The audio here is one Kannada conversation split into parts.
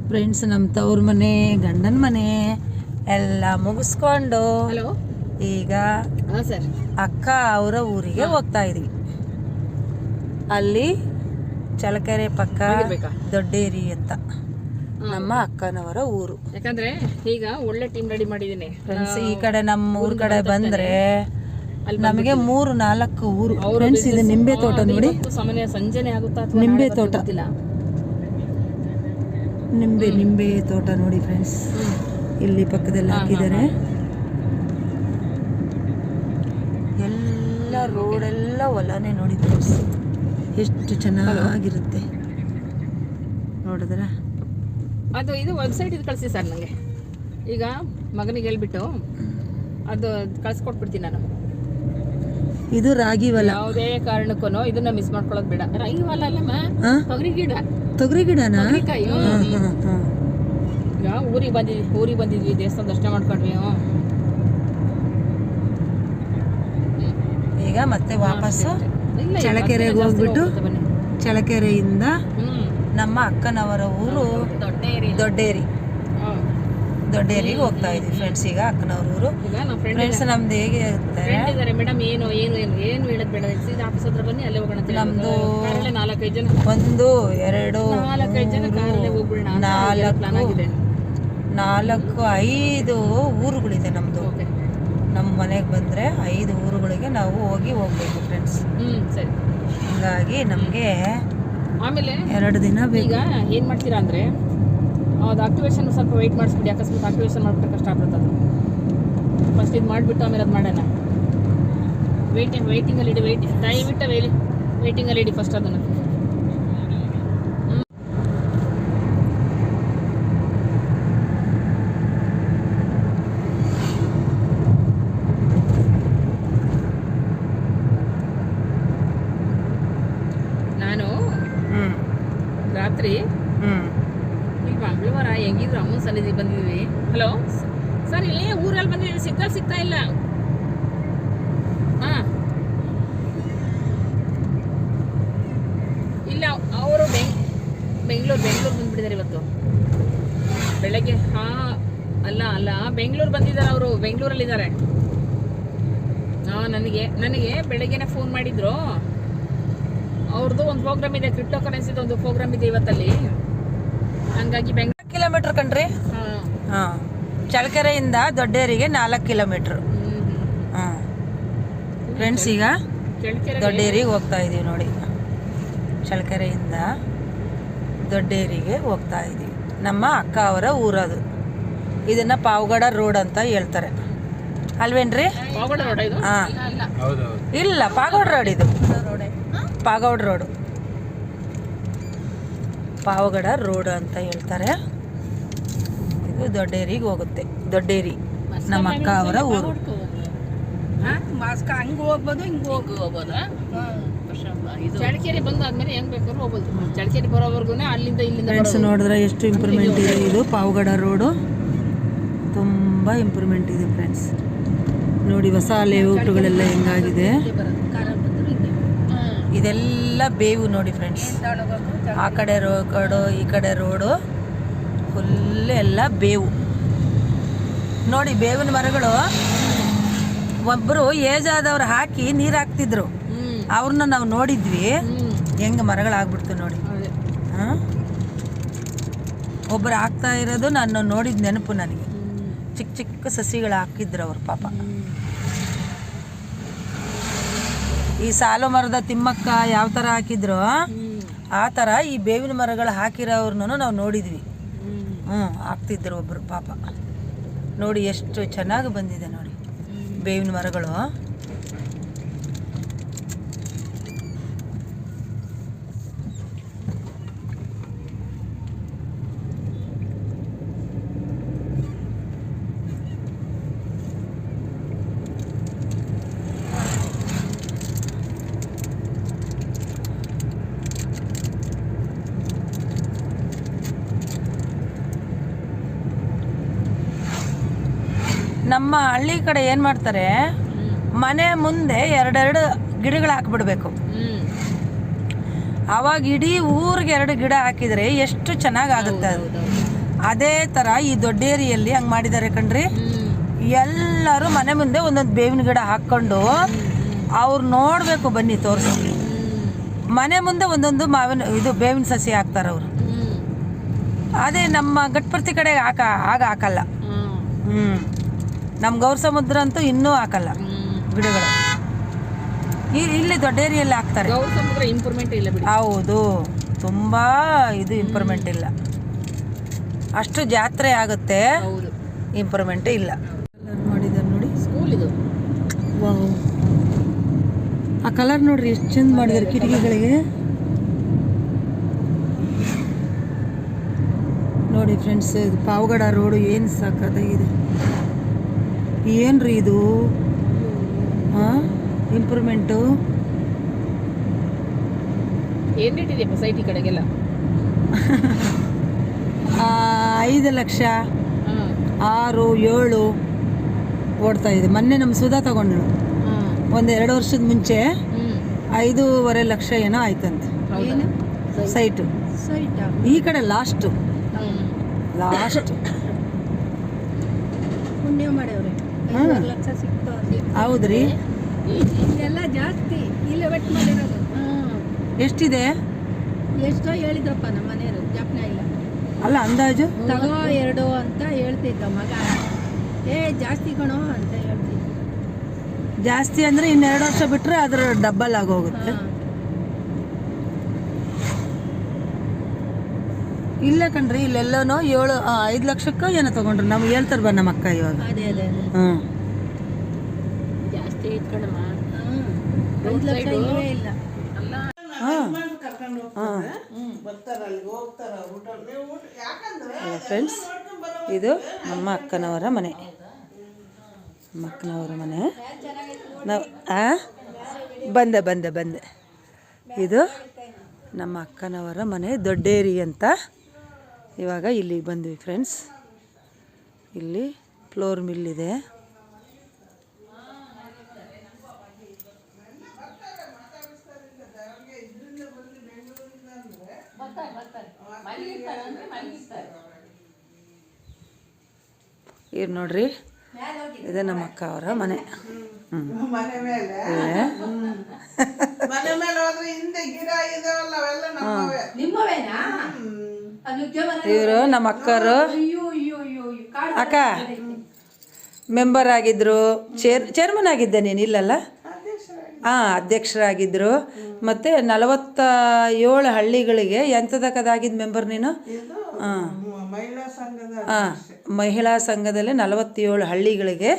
ಫ್ರೆಂಡ್ಸ್, ನಮ್ಮ ತವ್ರ ಮನೆ, ಗಂಡನ ಮನೆ ಎಲ್ಲ ಮುಗಿಸ್ಕೊಂಡು ಈಗ ಅಕ್ಕ ಅವರ ಊರಿಗೆ ಹೋಗ್ತಾ ಇದೀವಿ. ಅಲ್ಲಿ ಚಳ್ಳಕೆರೆ ಪಕ್ಕ ದೊಡ್ಡೇರಿ ಅಂತ ನಮ್ಮ ಅಕ್ಕನವರ ಊರು. ಯಾಕಂದ್ರೆ ಈಗ ಒಳ್ಳೆ ಟೀಮ್ ರೆಡಿ ಮಾಡಿದೀನಿ ಫ್ರೆಂಡ್ಸ್. ಈ ಕಡೆ ನಮ್ಮ ಊರ್ ಕಡೆ ಬಂದ್ರೆ ನಮಗೆ 3-4 ಊರು. ಫ್ರೆಂಡ್ಸ್, ಇದು ನಿಂಬೆ ತೋಟ ನೋಡಿ. ಸಾಮಾನ್ಯ ಸಂಜೆನೆ ಆಗುತ್ತಾ ನಿಂಬೆ ತೋಟ, ನಿಂಬೆ ತೋಟ ನೋಡಿ ಫ್ರೆಂಡ್ಸ್. ಇಲ್ಲಿ ಪಕ್ಕದಲ್ಲಿ ಹಾಕಿದ್ದಾರೆ. ಎಲ್ಲ ರೋಡೆಲ್ಲ ಹೊಲನೇ ನೋಡಿ ಫ್ರೆಂಡ್ಸ್. ಎಷ್ಟು ಚೆನ್ನಾಗಿರುತ್ತೆ ನೋಡಿದ್ರೆ. ಅದು ಇದು ವೆಬ್ಸೈಟ್ ಇದು ಕಳಿಸಿ ಸರ್ ನನಗೆ. ಈಗ ಮಗನಿಗೆ ಹೇಳ್ಬಿಟ್ಟು ಅದು ಕಳ್ಸಿಕೊಟ್ಬಿಡ್ತೀನಿ ನಾನು. ಇದು ರಾಗಿ ಹೊಲ. ಯಾವುದೇ ಕಾರಣಕ್ಕೂ ಇದನ್ನ ಮಿಸ್ ಮಾಡ್ಕೊಳ್ಳೋದು ಬೇಡ. ರಾಗಿ ಹೊಲ ಅಲ್ಲಮ್ಮ, ತೊಗರಿ ಗಿಡ. ತೊಗರಿ ಗಿಡನಾ? ಈಗ ಊರಿಗೆ ಬಂದಿದ್ವಿ, ದೇವಸ್ಥಾನ ದರ್ಶನ ಮಾಡ್ಕೊಂಡ್ವಿ. ಈಗ ಮತ್ತೆ ವಾಪಸ್ಸು ಚಳ್ಳಕೆರೆಗೆ ಹೋಗ್ಬಿಟ್ಟು ಚಳ್ಳಕೆರೆಯಿಂದ ನಮ್ಮ ಅಕ್ಕನವರ ಊರು ದೊಡ್ಡೇರಿಗೆ ಹೋಗ್ತಾ ಇದೀವಿ ಫ್ರೆಂಡ್ಸ್. ಈಗ ಅಕ್ಕನವ್ರ ಊರು ಫ್ರೆಂಡ್ಸ್. ನಮ್ದು ಹೇಗೆ ಇರುತ್ತೆ ಮೇಡಮ್, ಏನು ಹೇಳೋದು ಬೇಡ, ಆಫೀಸ್ ಹತ್ರ ಬನ್ನಿ, ಅಲ್ಲೇ ಹೋಗೋಣ. ನಮ್ದು 4-5 ಜನ, 1 2 4-5 ಜನ ಕಾರಲ್ಲೇ ಹೋಗ್ಬಿಡೋಣ. 4-5 ಊರುಗಳಿದೆ ನಮ್ದು. ನಮ್ಮ ಮನೆಗೆ ಬಂದರೆ 5 ಊರುಗಳಿಗೆ ನಾವು ಹೋಗ್ಬೇಕು ಫ್ರೆಂಡ್ಸ್. ಸರಿ. ಹೀಗಾಗಿ ನಮಗೆ ಆಮೇಲೆ 2 ದಿನ ಬೇಕು. ಈಗ ಏನು ಮಾಡ್ತೀರಾ ಅಂದರೆ ಅದು ಆಕ್ಟಿವೇಶನ್ ಸ್ವಲ್ಪ ವೆಯ್ಟ್ ಮಾಡಿಸ್ಬಿಡಿ. ಅಕಸ್ಮಾತ್ ಆಕ್ಟಿವೇಶನ್ ಮಾಡಿಬಿಟ್ರೆ ಕಷ್ಟ ಆಗ್ಬಿಡುತ್ತೆ. ಅದು ಫಸ್ಟ್ ಇದು ಮಾಡಿಬಿಟ್ಟು ಆಮೇಲೆ ಅದು ಮಾಡೋಣ. ವೆಯ್ಟಿಂಗಲ್ಲಿ ಇಡಿ. ದಯವಿಟ್ಟು ವೆಯ್ಟಿಂಗಲ್ಲಿ ಇಡಿ ಫಸ್ಟ್ ಅದನ್ನು. ನಾನು ರಾತ್ರಿ ಈಗ ಮಂಗಳವಾರ ಹೆಂಗಿದ್ರು ಅಮ್ಮನ ಸನ್ನಿಧಿ ಬಂದಿದ್ವಿ. ಹಲೋ ಸರ್, ಇಲ್ಲಿ ಊರಲ್ಲಿ ಬಂದಿದ್ದೀವಿ, ಸಿಗ್ತಾ ಇಲ್ಲ. ಹಾಂ, ಇಲ್ಲ ಅವರು ಬೆಂಗಳೂರು ಬಂದ್ಬಿಟ್ಟಿದ್ದಾರೆ ಇವತ್ತು ಬೆಳಗ್ಗೆ. ಹಾಂ, ಅಲ್ಲ ಬೆಂಗಳೂರು ಬಂದಿದ್ದಾರೆ ಅವರು, ಬೆಂಗಳೂರಲ್ಲಿದ್ದಾರೆ. ಹಾಂ, ನನಗೆ ಬೆಳಗ್ಗೆನೆ ಫೋನ್ ಮಾಡಿದ್ರು. ಅವ್ರದ್ದು ಒಂದು ಪ್ರೋಗ್ರಾಮ್ ಇದೆ, ಕ್ರಿಪ್ಟೋ ಕರೆನ್ಸಿದು ಒಂದು ಪ್ರೋಗ್ರಾಮ್ ಇದೆ ಇವತ್ತಲ್ಲಿ. ಹಂಗಾಗಿ 4 ಕಿಲೋಮೀಟರ್ ಕಣ್ರಿ. ಹಾಂ, ಚಳ್ಳಕೆರೆಯಿಂದ ದೊಡ್ಡೇರಿಗೆ 4 ಕಿಲೋಮೀಟ್ರ್. ಹಾಂ ಫ್ರೆಂಡ್ಸ್, ಈಗ ದೊಡ್ಡೇರಿಗೆ ಹೋಗ್ತಾ ಇದೀವಿ ನೋಡಿ. ಚಳ್ಳಕೆರೆಯಿಂದ ದೊಡ್ಡೇರಿಗೆ ಹೋಗ್ತಾ ಇದೀವಿ. ನಮ್ಮ ಅಕ್ಕ ಅವರ ಊರದು. ಇದನ್ನ ಪಾವಗಡ ರೋಡ್ ಅಂತ ಹೇಳ್ತಾರೆ ಅಲ್ವೇನ್ರಿ? ಹಾಂ, ಇಲ್ಲ, ಪಾವಗಡ ರೋಡ್. ಇದು ಪಾವಗಡ ರೋಡ್ ಅಂತ ಹೇಳ್ತಾರೆ. ಇದು ದೊಡ್ಡೇರಿಗೆ ಹೋಗುತ್ತೆ. ದೊಡ್ಡೇರಿ ನಮ್ಮ ಅಕ್ಕ ಅವರ ಊರು. ಹಂಗೆ ಹೋಗ್ಬೋದು, ಹಿಂಗೆ ಹೋಗ್ಬೋದು. ಚಳ್ಳಕೆರೆ ಬಂದಾದ್ಮೇಲೆ ಹೆಂಗ್ ಬೇಕಾದ್ರೂ ಹೋಗ್ಬೋದು. ಚಳ್ಳಕೆರೆ ಬರೋವರೆಗೂ ಅಲ್ಲಿಂದ ಇಲ್ಲಿಂದ ಫ್ರೆಂಡ್ಸ್ ನೋಡಿದ್ರೆ ಎಷ್ಟು ಇಂಪ್ರೂವ್ಮೆಂಟ್ ಇದೆ. ಇದು ಪಾವಗಡ ರೋಡು ತುಂಬ ಇಂಪ್ರೂವ್ಮೆಂಟ್ ಇದೆ ಫ್ರೆಂಡ್ಸ್. ನೋಡಿ, ಹೊಸ ಲೇಔಟ್ಗಳೆಲ್ಲ ಹೆಂಗಾಗಿದೆ. ಇದೆಲ್ಲ ಬೇವು ನೋಡಿ ಫ್ರೆಂಡ್ಸ್. ಆ ಕಡೆ ರೋಡು, ಈ ಕಡೆ ರೋಡು ಫುಲ್ ಎಲ್ಲ ಬೇವು ನೋಡಿ. ಬೇವಿನ ಮರಗಳು ಒಬ್ಬರು ಏಜ್ ಆದವ್ರು ಹಾಕಿ ನೀರು ಹಾಕ್ತಿದ್ರು. ಅವ್ರನ್ನ ನಾವು ನೋಡಿದ್ವಿ, ಹೆಂಗೆ ಮರಗಳಾಗ್ಬಿಡ್ತು ನೋಡಿ. ಹಾಂ, ಒಬ್ಬರು ಹಾಕ್ತಾ ಇರೋದು ನಾನು ನೋಡಿದ ನೆನಪು ನನಗೆ. ಚಿಕ್ಕ ಸಸಿಗಳು ಹಾಕಿದ್ರು ಅವ್ರು ಪಾಪ. ಈ ಸಾಲು ಮರದ ತಿಮ್ಮಕ್ಕ ಯಾವ ಥರ ಹಾಕಿದ್ರು ಆ ಥರ ಈ ಬೇವಿನ ಮರಗಳು ಹಾಕಿರೋವ್ರನ್ನೂ ನಾವು ನೋಡಿದ್ವಿ. ಹಾಕ್ತಿದ್ರು ಒಬ್ಬರು ಪಾಪ. ನೋಡಿ ಎಷ್ಟು ಚೆನ್ನಾಗಿ ಬಂದಿದೆ ನೋಡಿ ಬೇವಿನ ಮರಗಳು. ನಮ್ಮ ಹಳ್ಳಿ ಕಡೆ ಏನು ಮಾಡ್ತಾರೆ, ಮನೆ ಮುಂದೆ 2 ಗಿಡಗಳು ಹಾಕಿಬಿಡ್ಬೇಕು. ಆವಾಗ ಇಡೀ ಊರಿಗೆ 2 ಗಿಡ ಹಾಕಿದರೆ ಎಷ್ಟು ಚೆನ್ನಾಗಾಗುತ್ತೆ ಅದು. ಅದೇ ಥರ ಈ ದೊಡ್ಡೇರಿಯಲ್ಲಿ ಹಂಗೆ ಮಾಡಿದ್ದಾರೆ ಕಣ್ರಿ. ಎಲ್ಲರೂ ಮನೆ ಮುಂದೆ ಒಂದೊಂದು ಬೇವಿನ ಗಿಡ ಹಾಕ್ಕೊಂಡು ಅವ್ರು ನೋಡಬೇಕು, ಬನ್ನಿ ತೋರಿಸಿ. ಮನೆ ಮುಂದೆ ಒಂದೊಂದು ಮಾವಿನ ಇದು ಬೇವಿನ ಸಸಿ ಹಾಕ್ತಾರೆ ಅವರು. ಅದೇ ನಮ್ಮ ಗಟ್ಪರ್ತಿ ಕಡೆ ಆಗ ಹಾಕಲ್ಲ. ನಮ್ಮ ಗೌರ ಸಮುದ್ರ ಅಂತೂ ಇನ್ನೂ ಹಾಕಲ್ಲ ಗಿಡಗಳು. ಇಲ್ಲಿ ದೊಡ್ಡೇರಿಯಲ್ಲಿ ಹಾಕ್ತಾರೆ. ಗೌರ ಸಮುದ್ರ ಇಂಪ್ರೂವ್ಮೆಂಟ್ ಇಲ್ಲ ಬಿಡಿ. ಹೌದು, ತುಂಬ ಇದು ಇಂಪ್ರೂವ್ಮೆಂಟ್ ಇಲ್ಲ. ಅಷ್ಟು ಜಾತ್ರೆ ಆಗುತ್ತೆ, ಹೌದು, ಇಂಪ್ರೂವ್ಮೆಂಟೇ ಇಲ್ಲ. ಮಾಡಿದ್ದಾರೆ ನೋಡಿ, ಸ್ಕೂಲ್ ಇದು. ವಾವ್, ಆ ಕಲರ್ ನೋಡ್ರಿ ಎಷ್ಟು ಚಂದ ಮಾಡಿದ್ದಾರೆ ಕಿಟಕಿಗಳಿಗೆ. ನೋಡಿ ಫ್ರೆಂಡ್ಸ್, ಇದು ಪಾವಗಡ ರೋಡು ಏನು ಸಾಕಾಗಿದೆ. ಏನ್ರಿ ಇದು ಇಂಪ್ರೂವ್ಮೆಂಟು. ಏನು ರೇಟ್ ಇದೆಯಪ್ಪ ಸೈಟ್ ಈ ಕಡೆಗೆಲ್ಲ? 5 ಲಕ್ಷ 6, 7 ಓಡ್ತಾ ಇದೆ. ಮೊನ್ನೆ ನಮ್ಮ ಸುಧಾ ತಗೊಂಡ್ಳು, ಒಂದು 2 ವರ್ಷದ ಮುಂಚೆ 5.5 ಲಕ್ಷ ಏನೋ ಆಯ್ತಂತೆ ಸೈಟು. ಈ ಕಡೆ ಲಾಸ್ಟ್ ಪುಣ್ಯ ಮಾಡ್ಯವ್ರಿ. ಲಕ್ಷ ಸಿಕ್ತು. ಹೌದ್ರಿ, ಇಲ್ಲೆಲ್ಲ ಜಾಸ್ತಿ ಇಲ್ಲ ವೆಟ್ ಮಾಡಿರೋದು. ಎಷ್ಟಿದೆ? ಎಷ್ಟೋ ಹೇಳಿದ್ರಪ್ಪ ನಮ್ಮ ಮನೆಯವರು, ಜ್ಞಾಪನ ಇಲ್ಲ. ಅಲ್ಲ ಅಂದಾಜು ತಗೋ 2 ಅಂತ ಹೇಳ್ತಿದ್ದ ಮಗ. ಜಾಸ್ತಿ ಕಣೋ ಅಂತ ಹೇಳ್ತಿದ್ದ. ಜಾಸ್ತಿ ಅಂದರೆ ಇನ್ನು 2 ವರ್ಷ ಬಿಟ್ಟರೆ ಅದ್ರ ಡಬ್ಬಲ್ ಆಗೋಗುತ್ತೆ. ಇಲ್ಲ ಕಣ್ರಿ, ಇಲ್ಲೆಲ್ಲನೂ 5 ಲಕ್ಷಕ್ಕೆ ಏನೋ ತಗೊಂಡ್ರು. ನಮ್ಗೆ ಹೇಳ್ತಾರೆ ಬಾ ನಮ್ಮ ಅಕ್ಕ ಇವಾಗ. ಅದೇ ಜಾಸ್ತಿ ಐತ್ ಕಣಮ್ಮ. 5 ಲಕ್ಷ ಇಲ್ಲವೇ ಇಲ್ಲ. ಫ್ರೆಂಡ್ಸ್, ಇದು ನಮ್ಮ ಅಕ್ಕನವರ ಮನೆ. ನಮ್ಮ ಅಕ್ಕನವರ ಮನೆ ನಾವು ಬಂದೆ. ಇದು ನಮ್ಮ ಅಕ್ಕನವರ ಮನೆ, ದೊಡ್ಡೇರಿ ಅಂತ. ಇವಾಗ ಇಲ್ಲಿಗೆ ಬಂದ್ವಿ ಫ್ರೆಂಡ್ಸ್. ಇಲ್ಲಿ ಫ್ಲೋರ್ ಮಿಲ್ ಇದೆ. ಇದು ನೋಡ್ರಿ, ಇದೆ ನಮ್ಮ ಅಕ್ಕ ಅವರ ಮನೆ. ಇವರು ನಮ್ಮ ಅಕ್ಕರು. ಅಕ್ಕ ಮೆಂಬರ್ ಆಗಿದ್ರು, ಚೇರ್ಮನ್ ಆಗಿದ್ದೆ ನೀನು, ಇಲ್ಲಲ್ಲ? ಅಧ್ಯಕ್ಷರಾಗಿದ್ದರು. ಮತ್ತು 47 ಹಳ್ಳಿಗಳಿಗೆ ಎಂಥದಕ್ಕದಾಗಿದ್ದ ಮೆಂಬರ್ ನೀನು? ಮಹಿಳಾ ಸಂಘದಲ್ಲಿ 47 ಹಳ್ಳಿಗಳಿಗೆ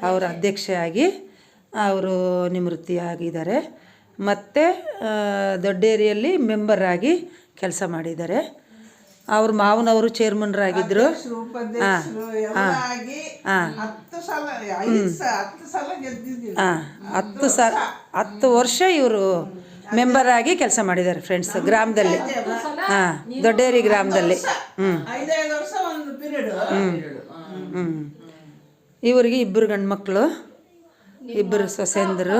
ಅವರು ಅಧ್ಯಕ್ಷೆಯಾಗಿ ಅವರು ನಿವೃತ್ತಿಯಾಗಿದ್ದಾರೆ. ಮತ್ತು ದೊಡ್ಡೇರಿಯಲ್ಲಿ ಮೆಂಬರ್ ಆಗಿ ಕೆಲಸ ಮಾಡಿದ್ದಾರೆ. ಅವ್ರ ಮಾವನವರು ಚೇರ್ಮನ್ರಾಗಿದ್ದರು. 10 ವರ್ಷ ಇವರು ಮೆಂಬರ್ ಆಗಿ ಕೆಲಸ ಮಾಡಿದ್ದಾರೆ ಫ್ರೆಂಡ್ಸ್, ಗ್ರಾಮದಲ್ಲಿ. ದೊಡ್ಡೇರಿ ಗ್ರಾಮದಲ್ಲಿ. ಇವರಿಗೆ 2 ಗಂಡು ಮಕ್ಕಳು, 2 ಸೊಸೆಂದರು.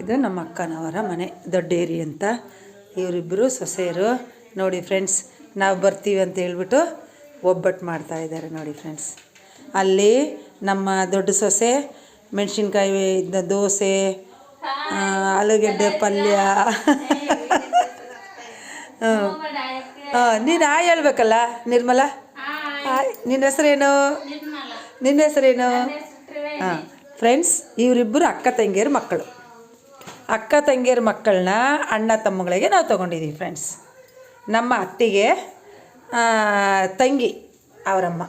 ಇದು ನಮ್ಮ ಅಕ್ಕನವರ ಮನೆ, ದೊಡ್ಡೇರಿ ಅಂತ. ಇವರಿಬ್ಬರು ಸೊಸೆಯರು. ನೋಡಿ ಫ್ರೆಂಡ್ಸ್, ನಾವು ಬರ್ತೀವಿ ಅಂತ ಹೇಳ್ಬಿಟ್ಟು ಒಬ್ಬಟ್ಟು ಮಾಡ್ತಾಯಿದ್ದಾರೆ ನೋಡಿ ಫ್ರೆಂಡ್ಸ್. ಅಲ್ಲಿ ನಮ್ಮ ದೊಡ್ಡ ಸೊಸೆ ಮೆಣಸಿನ್ಕಾಯಿ ಇದ್ದ ದೋಸೆ, ಆಲೂಗೆಡ್ಡೆ ಪಲ್ಯ. ನೀನು ಹೇಳ್ಬೇಕಲ್ಲ ನಿರ್ಮಲಾ. ನಿನ್ನ ಹೆಸರೇನು? ಫ್ರೆಂಡ್ಸ್, ಇವರಿಬ್ಬರು ಅಕ್ಕ ತಂಗಿಯರ ಮಕ್ಕಳು. ಅಕ್ಕ ತಂಗಿಯರ ಮಕ್ಕಳನ್ನ ಅಣ್ಣ ತಮ್ಮಗಳಿಗೆ ನಾವು ತೊಗೊಂಡಿದ್ದೀವಿ ಫ್ರೆಂಡ್ಸ್. ನಮ್ಮ ಅತ್ತಿಗೆ ತಂಗಿ ಅವರಮ್ಮ.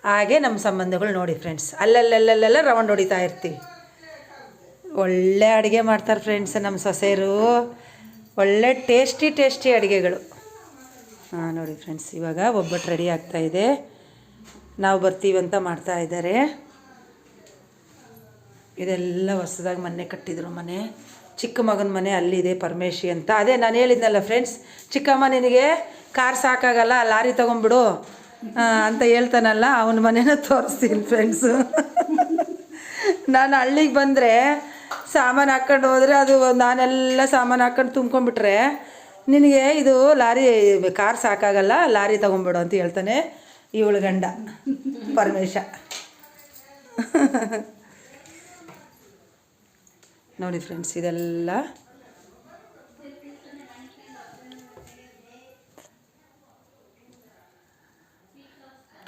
ಹಾಗೆ ನಮ್ಮ ಸಂಬಂಧಗಳು ನೋಡಿ ಫ್ರೆಂಡ್ಸ್. ಅಲ್ಲಲ್ಲೆಲ್ಲ ರೌಂಡ್ ಹೊಡಿತಾ ಇರ್ತೀವಿ. ಒಳ್ಳೆ ಅಡುಗೆ ಮಾಡ್ತಾರೆ ಫ್ರೆಂಡ್ಸ್ ನಮ್ಮ ಸೊಸೆಯರು. ಒಳ್ಳೆ ಟೇಸ್ಟಿ ಅಡುಗೆಗಳು. ನೋಡಿ ಫ್ರೆಂಡ್ಸ್, ಇವಾಗ ಒಬ್ಬಟ್ಟು ರೆಡಿ ಆಗ್ತಾಯಿದೆ. ನಾವು ಬರ್ತೀವಂತ ಮಾಡ್ತಾಯಿದ್ದಾರೆ. ಇದೆಲ್ಲ ಹೊಸದಾಗಿ ಮೊನ್ನೆ ಕಟ್ಟಿದ್ರು ಮನೆ. ಚಿಕ್ಕ ಮಗನ ಮನೆ ಅಲ್ಲಿದೆ, ಪರಮೇಶಿ ಅಂತ. ಅದೇ ನಾನು ಹೇಳಿದ್ನಲ್ಲ ಫ್ರೆಂಡ್ಸ್, ಚಿಕ್ಕಮ್ಮ ನಿನಗೆ ಕಾರ್ ಸಾಕಾಗಲ್ಲ, ಲಾರಿ ತೊಗೊಂಬಿಡು ಅಂತ ಹೇಳ್ತಾನಲ್ಲ, ಅವನ ಮನೇನ ತೋರಿಸ್ತೀನಿ ಫ್ರೆಂಡ್ಸು. ನಾನು ಹಳ್ಳಿಗೆ ಬಂದರೆ ಸಾಮಾನು ಹಾಕ್ಕೊಂಡು ಹೋದರೆ, ಅದು ನಾನೆಲ್ಲ ಸಾಮಾನು ಹಾಕ್ಕೊಂಡು ತುಂಬ್ಕೊಂಡ್ಬಿಟ್ರೆ ನಿನಗೆ ಇದು ಲಾರಿ ಕಾರ್ ಸಾಕಾಗಲ್ಲ, ಲಾರಿ ತೊಗೊಂಬಿಡು ಅಂತ ಹೇಳ್ತಾನೆ ಇವಳು ಗಂಡ ಪರಮೇಶ. ನೋಡಿ ಫ್ರೆಂಡ್ಸ್, ಇದೆಲ್ಲ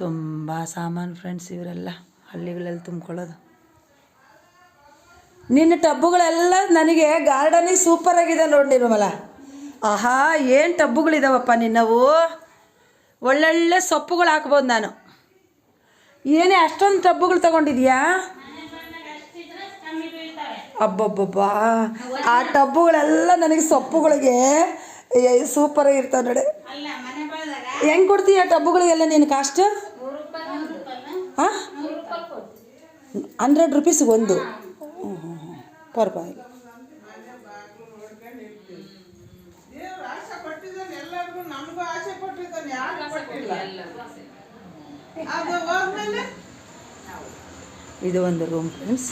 ತುಂಬ ಸಾಮಾನು ಫ್ರೆಂಡ್ಸ್. ಇವರೆಲ್ಲ ಹಳ್ಳಿಗಳಲ್ಲಿ ತುಂಬ್ಕೊಳ್ಳೋದು. ನಿನ್ನ ಟಬ್ಬುಗಳೆಲ್ಲ ನನಗೆ ಗಾರ್ಡನಿಗೆ ಸೂಪರಾಗಿದೆ ನೋಡಿ ನಿರ್ಮಲ. ಆಹಾ, ಏನು ಟಬ್ಬುಗಳಿದಾವಪ್ಪ ನಿನ್ನವು. ಒಳ್ಳೊಳ್ಳೆ ಸೊಪ್ಪುಗಳು ಹಾಕ್ಬೋದು ನಾನು. ಏನೇ ಅಷ್ಟೊಂದು ಟಬ್ಬುಗಳು ತಗೊಂಡಿದ್ಯಾ? ಅಬ್ಬಬ್ಬಬ್ಬಾ, ಆ ಟಬ್ಬುಗಳೆಲ್ಲ ನನಗೆ ಸೊಪ್ಪುಗಳಿಗೆ ಸೂಪರಾಗಿರ್ತಾವೆ ನೋಡಿ. ಹೆಂಗೆ ಕೊಡ್ತೀಯ ಆ ಟಬ್ಬುಗಳಿಗೆಲ್ಲ ನೀನು ಕಾಸ್ಟ್? ಹಾಂ, 100 ರೂಪೀಸ್ಗೆ ಒಂದು. ಪರವಾಗಿಲ್ಲ. ಇದು ಒಂದು ರೂಮ್ ಫ್ರೆಂಡ್ಸ್.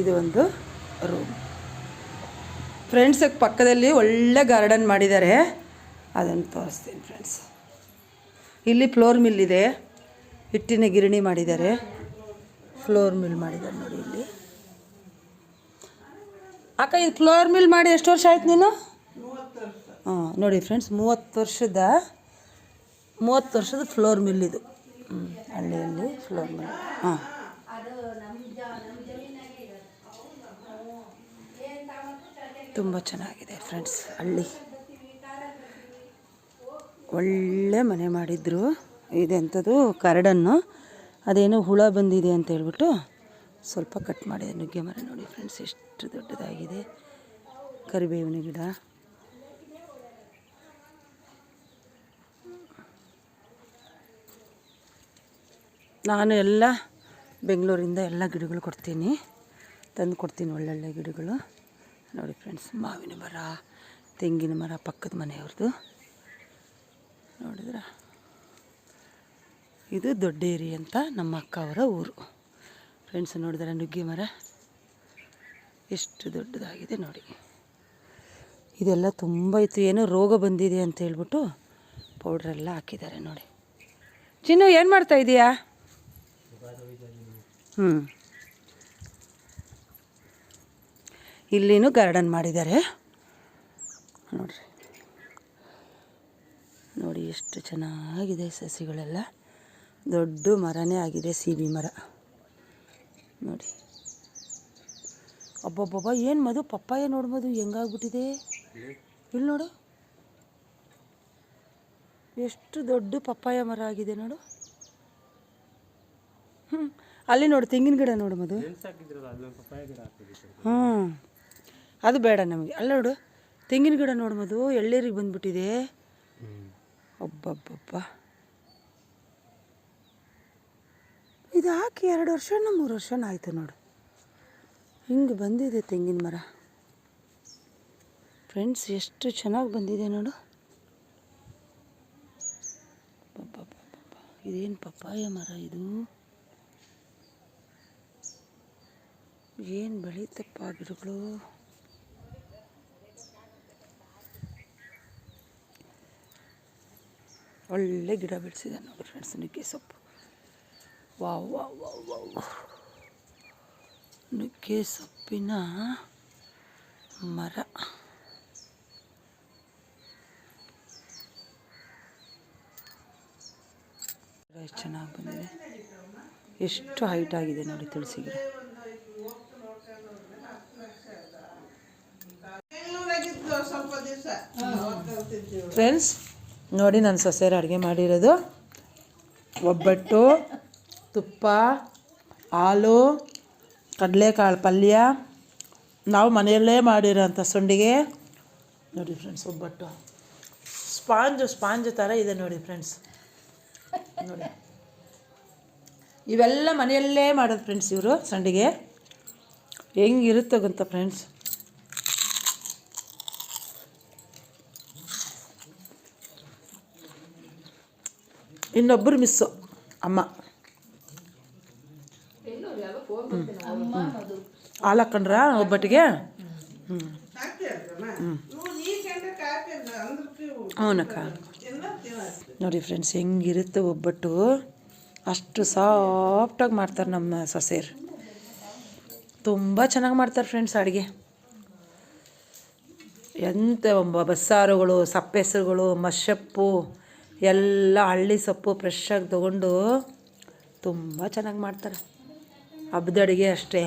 ಇದು ಒಂದು ರೂಮ್ ಫ್ರೆಂಡ್ಸ್. ಪಕ್ಕದಲ್ಲಿ ಒಳ್ಳೆ ಗಾರ್ಡನ್ ಮಾಡಿದ್ದಾರೆ, ಅದನ್ನು ತೋರಿಸ್ತೀನಿ ಫ್ರೆಂಡ್ಸ್. ಇಲ್ಲಿ ಫ್ಲೋರ್ ಮಿಲ್ ಇದೆ, ಹಿಟ್ಟಿನ ಗಿರಣಿ ಮಾಡಿದ್ದಾರೆ, ಫ್ಲೋರ್ ಮಿಲ್ ಮಾಡಿದ್ದಾರೆ ನೋಡಿ ಇಲ್ಲಿ. ಅಕ್ಕ, ಇದು ಫ್ಲೋರ್ ಮಿಲ್ ಮಾಡಿ ಎಷ್ಟು ವರ್ಷ ಆಯ್ತು ನೀನು? ಹಾಂ ನೋಡಿ ಫ್ರೆಂಡ್ಸ್, 30 ವರ್ಷದ ಫ್ಲೋರ್ ಮಿಲ್ ಇದು. ಹಳ್ಳಿಯಲ್ಲಿ ಫ್ಲೋರ್ ಮಿಲ್. ಹಾಂ, ತುಂಬ ಚೆನ್ನಾಗಿದೆ ಫ್ರೆಂಡ್ಸ್ ಹಳ್ಳಿ. ಒಳ್ಳೆ ಮನೆ ಮಾಡಿದ್ರು. ಇದೆಂಥದ್ದು ಕರಡನ್ನು, ಅದೇನೋ ಹುಳ ಬಂದಿದೆ ಅಂತ ಹೇಳ್ಬಿಟ್ಟು ಸ್ವಲ್ಪ ಕಟ್ ಮಾಡಿದೆ. ನುಗ್ಗೆ ಮರ ನೋಡಿ ಫ್ರೆಂಡ್ಸ್, ಎಷ್ಟು ದೊಡ್ಡದಾಗಿದೆ. ಕರಿಬೇವಿನ ಗಿಡ. ನಾನು ಎಲ್ಲ ಬೆಂಗಳೂರಿಂದ ಎಲ್ಲ ಗಿಡಗಳು ಕೊಡ್ತೀನಿ, ತಂದು ಕೊಡ್ತೀನಿ, ಒಳ್ಳೊಳ್ಳೆ ಗಿಡಗಳು ನೋಡಿ ಫ್ರೆಂಡ್ಸ್. ಮಾವಿನ ಮರ, ತೆಂಗಿನ ಮರ ಪಕ್ಕದ ಮನೆಯವ್ರದ್ದು ನೋಡಿದ್ರ. ಇದು ದೊಡ್ಡೇರಿ ಅಂತ ನಮ್ಮ ಅಕ್ಕ ಅವರ ಊರು ಫ್ರೆಂಡ್ಸ್. ನೋಡಿದ್ರೆ ನುಗ್ಗೆ ಮರ ಎಷ್ಟು ದೊಡ್ಡದಾಗಿದೆ ನೋಡಿ. ಇದೆಲ್ಲ ತುಂಬ ಇತ್ತು, ಏನೋ ರೋಗ ಬಂದಿದೆ ಅಂತ ಹೇಳ್ಬಿಟ್ಟು ಪೌಡ್ರೆಲ್ಲ ಹಾಕಿದ್ದಾರೆ ನೋಡಿ. ಚಿನ್ನು, ಏನು ಮಾಡ್ತಾ ಇದೀಯಾ? ಇಲ್ಲಿನೂ ಗಾರ್ಡನ್ ಮಾಡಿದ್ದಾರೆ ನೋಡ್ರಿ. ನೋಡಿ ಎಷ್ಟು ಚೆನ್ನಾಗಿದೆ ಸಸಿಗಳೆಲ್ಲ. ದೊಡ್ಡ ಮರನೇ ಆಗಿದೆ, ಸೀಬೆ ಮರ ನೋಡಿ. ಅಬ್ಬಬ್ಬಬ್ಬ, ಏನು ಮಧು, ಪಪ್ಪಾಯ ನೋಡ್ಬೋದು ಹೆಂಗಾಗ್ಬಿಟ್ಟಿದೆ. ಇಲ್ಲಿ ನೋಡು, ಎಷ್ಟು ದೊಡ್ಡ ಪಪ್ಪಾಯ ಮರ ಆಗಿದೆ ನೋಡು. ಅಲ್ಲಿ ನೋಡು, ತೆಂಗಿನ ಗಿಡ ನೋಡು ಮಧು. ಅದು ಬೇಡ ನಮಗೆ. ಅಲ್ಲಿ ನೋಡು, ತೆಂಗಿನ ಗಿಡ ನೋಡು ಮಧು, ಎಳ್ಳೇರಿಗೆ ಬಂದ್ಬಿಟ್ಟಿದೆ. ಒಬ್ಬಬ್ಬಬ್ಬ, ಇದು ಹಾಕಿ 2 ವರ್ಷನೋ 3 ವರ್ಷನೋ ಆಯಿತು ನೋಡು. ಹಿಂಗೆ ಬಂದಿದೆ ತೆಂಗಿನ ಮರ ಫ್ರೆಂಡ್ಸ್. ಎಷ್ಟು ಚೆನ್ನಾಗಿ ಬಂದಿದೆ ನೋಡು. ಅಬ್ಬಬ್ಬಬ್ಬ, ಇದೇನು ಪಪ್ಪಾಯ ಮರ ಇದು? ಏನು ಬೆಳೀತಪ್ಪ ಗಿಡಗಳು. ಒಳ್ಳೆ ಗಿಡ ಬೆಳೆಸಿದೆ ನೋಡಿ ಫ್ರೆಂಡ್ಸ್, ನುಗ್ಗೆ ಸೊಪ್ಪು. ವಾವ್ ವಾವ್ ವಾವ್ ವಾವ್, ನುಗ್ಗೆ ಸೊಪ್ಪಿನ ಮರ. ಎಷ್ಟು ಚೆನ್ನಾಗಿ ಬಂದಿದೆ, ಎಷ್ಟು ಹೈಟ್ ಆಗಿದೆ ನೋಡಿ ತುಳಸಿ ಗಿಡ. ಫ್ರೆಂಡ್ಸ್ ನೋಡಿ, ನನ್ನ ಸೊಸೆಯರು ಅಡುಗೆ ಮಾಡಿರೋದು ಒಬ್ಬಟ್ಟು, ತುಪ್ಪ, ಹಾಲು, ಕಡಲೆಕಾಳು ಪಲ್ಯ, ನಾವು ಮನೆಯಲ್ಲೇ ಮಾಡಿರೋಂಥ ಸಂಡಿಗೆ ನೋಡಿ ಫ್ರೆಂಡ್ಸ್. ಒಬ್ಬಟ್ಟು ಸ್ಪಾಂಜ್ ಥರ ಇದೆ ನೋಡಿ ಫ್ರೆಂಡ್ಸ್. ನೋಡಿ, ಇವೆಲ್ಲ ಮನೆಯಲ್ಲೇ ಮಾಡೋದು ಫ್ರೆಂಡ್ಸ್. ಇವರು ಸಂಡಿಗೆ ಹೆಂಗಿರುತ್ತೆ ಗೊತ್ತ ಫ್ರೆಂಡ್ಸ್. ಇನ್ನೊಬ್ಬರು ಮಿಸ್ಸು, ಅಮ್ಮ. ಹಾಲು ಹಾಕೊಂಡ್ರ ಒಬ್ಬಟ್ಟಿಗೆ? ಹ್ಞೂನಕ್ಕ. ನೋಡಿ ಫ್ರೆಂಡ್ಸ್ ಹೆಂಗಿರುತ್ತೆ ಒಬ್ಬಟ್ಟು, ಅಷ್ಟು ಸಾಫ್ಟಾಗಿ ಮಾಡ್ತಾರೆ ನಮ್ಮ ಸೊಸೆಯರು. ತುಂಬ ಚೆನ್ನಾಗಿ ಮಾಡ್ತಾರೆ ಫ್ರೆಂಡ್ಸ್ ಅಡುಗೆ. ಎಂಥ ಬಸ್ಸಾರುಗಳು, ಸಪ್ಪೆಸರುಗಳು, ಮಶಪ್ಪು ಎಲ್ಲ ಹಳ್ಳಿ ಸೊಪ್ಪು ಫ್ರೆಶ್ಶಾಗಿ ತೊಗೊಂಡು ತುಂಬ ಚೆನ್ನಾಗಿ ಮಾಡ್ತಾರೆ. ಹಬ್ಬದ ಅಡುಗೆ ಅಷ್ಟೇ.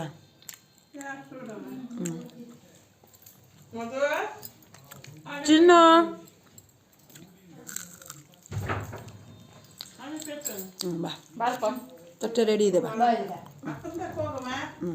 ಚಿನ್ನ ಬಾ, ತೊಟ್ಟೆ ರೆಡಿ ಇದೆ ಬಾ. ಹ್ಞೂ